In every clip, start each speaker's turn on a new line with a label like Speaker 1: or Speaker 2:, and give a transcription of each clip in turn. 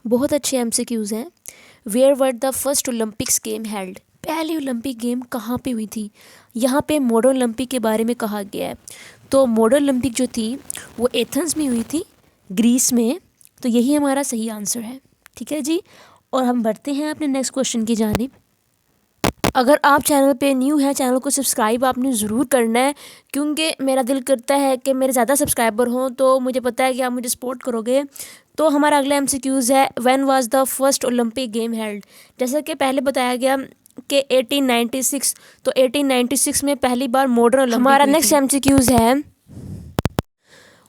Speaker 1: बहुत अच्छे एमसीक्यूज़ हैं। Where were the first Olympics game held, पहली ओलंपिक गेम कहाँ पे हुई थी? यहाँ पे मॉडर्न ओलंपिक के बारे में कहा गया है। तो मॉडर्न ओलंपिक जो थी वो एथेंस में हुई थी, ग्रीस में। तो यही हमारा सही आंसर है। ठीक है जी, और हम बढ़ते हैं अपने नेक्स्ट क्वेश्चन की जानिब। अगर आप चैनल पे न्यू हैं, चैनल को सब्सक्राइब आपने ज़रूर करना है, क्योंकि मेरा दिल करता है कि मेरे ज़्यादा सब्सक्राइबर हों, तो मुझे पता है कि आप मुझे सपोर्ट करोगे। तो हमारा अगला एमसीक्यूज़ है, when was the first Olympic game held. जैसा कि पहले बताया गया कि 1896, तो 1896 में पहली बार मॉडर्न ओलंपिक। हमारा नेक्स्ट एमसीक्यूज़ है,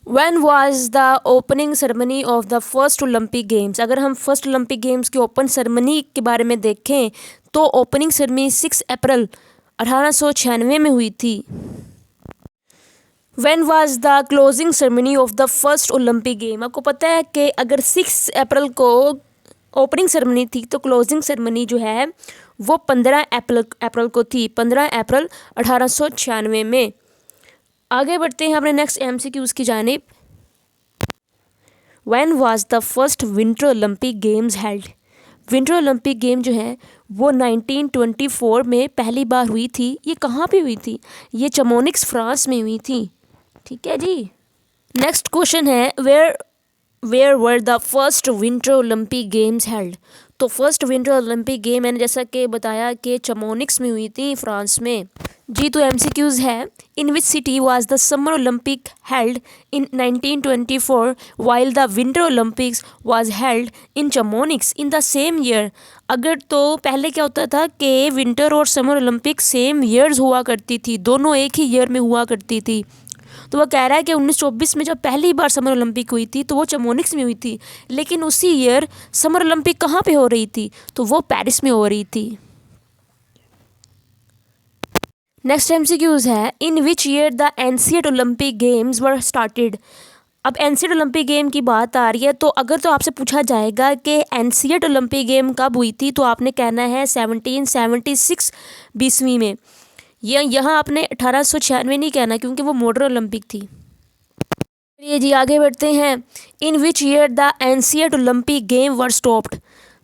Speaker 1: when was the opening ceremony of the first Olympic games. अगर हम फर्स्ट ओलंपिक गेम्स की ओपन सेरेमनी के बारे में देखें तो ओपनिंग सेरेमनी 6 अप्रैल 1896 में हुई थी। When was the closing ceremony of the first Olympic game. आपको पता है कि अगर 6 अप्रैल को ओपनिंग सेरेमनी थी तो क्लोजिंग सेरेमनी जो है वो 15 अप्रैल को थी, 15 अप्रैल 1896 में। आगे बढ़ते हैं अपने नेक्स्ट एमसीक्यूज़ की जानिब। When was the first winter Olympic games held. Winter Olympic game जो है वो 1924 में पहली बार हुई थी। ये कहाँ पे हुई थी? ये चमोनिक्स, फ्रांस में हुई थी। ठीक है जी। नेक्स्ट क्वेश्चन है, where were the first winter Olympic games held. तो फर्स्ट विंटर ओलंपिक गेम मैंने जैसा कि बताया कि चमोनिक्स में हुई थी, फ्रांस में जी। तो एमसीक्यूज़ है, in which city was the summer Olympic held in 1924 while the winter Olympics was held in Chamonix in the same year. अगर तो पहले क्या होता था कि विंटर और समर ओलंपिक सेम ईयर्स हुआ करती थी, दोनों एक ही ईयर में हुआ करती थी। तो वह कह रहा है कि 1924 में जब पहली बार समर ओलंपिक हुई थी तो वो चमोनिक्स में हुई थी, लेकिन उसी ईयर समर ओलंपिक कहाँ पे हो रही थी? तो वो पेरिस में हो रही थी। नेक्स्ट एमसीक्यूज है, in which year the ancient Olympic games were started. अब एंशिएंट ओलंपिक गेम की बात आ रही है, तो अगर तो आपसे पूछा जाएगा कि एंशिएंट ओलंपिक गेम कब हुई थी तो आपने कहना है 1776 बीसवीं में। यहाँ आपने 1896 नहीं कहना, क्योंकि वो मॉडर्न ओलंपिक थी। चलिए जी, आगे बढ़ते हैं। In which year the ancient Olympic game were stopped.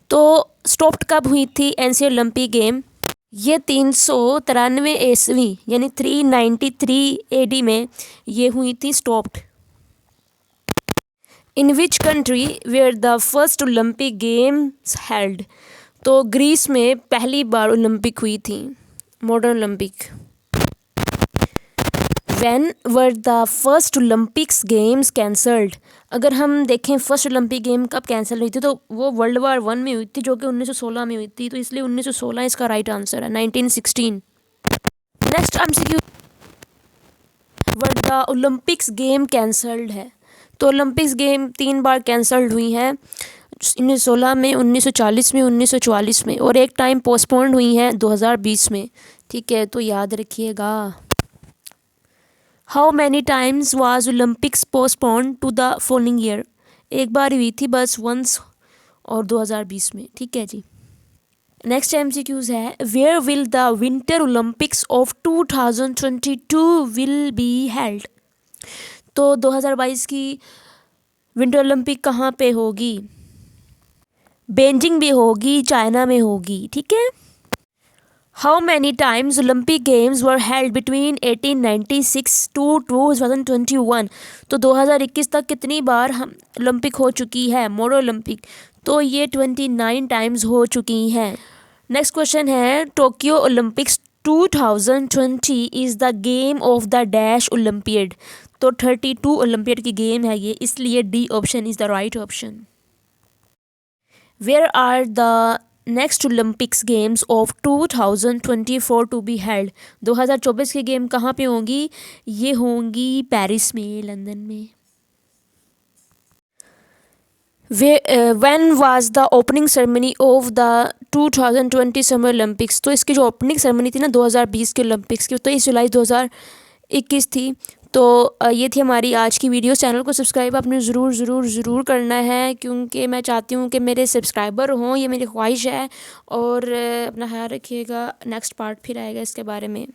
Speaker 1: तो स्टॉप्ड कब हुई थी एंशिएंट ओलंपिक गेम? ये 393 ईस्वी यानी 393 एडी में ये हुई थी stopped. In which country where the first Olympic games held. तो ग्रीस में पहली बार ओलंपिक हुई थी, modern Olympic. When were the first Olympics games cancelled. अगर हम देखें फर्स्ट ओलंपिक गेम कब कैंसिल हुई थी तो वो वर्ल्ड वार 1 में हुई थी, जो कि 1916 में हुई थी। तो इसलिए 1916 इसका राइट आंसर है, 1916। Next MCQ, were the Olympics game cancelled है। तो ओलंपिक्स गेम 3 बार कैंसल्ड हुई हैं, 1916 में, 1940 में, 1944 में, और एक टाइम पोस्टपोन्ड हुई हैं 2020 में। ठीक है, तो याद रखिएगा। How many times was Olympics postponed to the following year. एक बार हुई थी बस, वंस, और 2020 में। ठीक है जी। नेक्स्ट एमसीक्यूज है, where will the winter Olympics of 2022 will be held. तो 2022 की विंटर ओलंपिक कहाँ पे होगी? बेजिंग भी होगी, चाइना में होगी। ठीक है। How many times Olympic games were held between 1896 to 2021। तो 2021 तक कितनी बार हम ओलंपिक हो चुकी है, मॉडर्न ओलंपिक? तो ये 29 टाइम्स हो चुकी हैं। नेक्स्ट क्वेश्चन है, Tokyo Olympics 2020 is the game of the dash Olympiad. तो 32 ओलंपियड की गेम है ये, इसलिए D option is the right option. Where are the next Olympics games of 2024 to be held. 2024 की गेम कहाँ पे होंगी? ये होंगी पेरिस में, लंदन में। When was the opening ceremony of the 2020 summer Olympics. तो इसकी जो ओपनिंग सेरेमनी थी ना 2020 के ओलंपिक्स की, तो 23 जुलाई 2021 थी। तो ये थी हमारी आज की वीडियो। चैनल को सब्सक्राइब आपने ज़रूर करना है, क्योंकि मैं चाहती हूँ कि मेरे सब्सक्राइबर हों, ये मेरी ख्वाहिश है। और अपना ख्याल रखिएगा। नेक्स्ट पार्ट फिर आएगा इसके बारे में।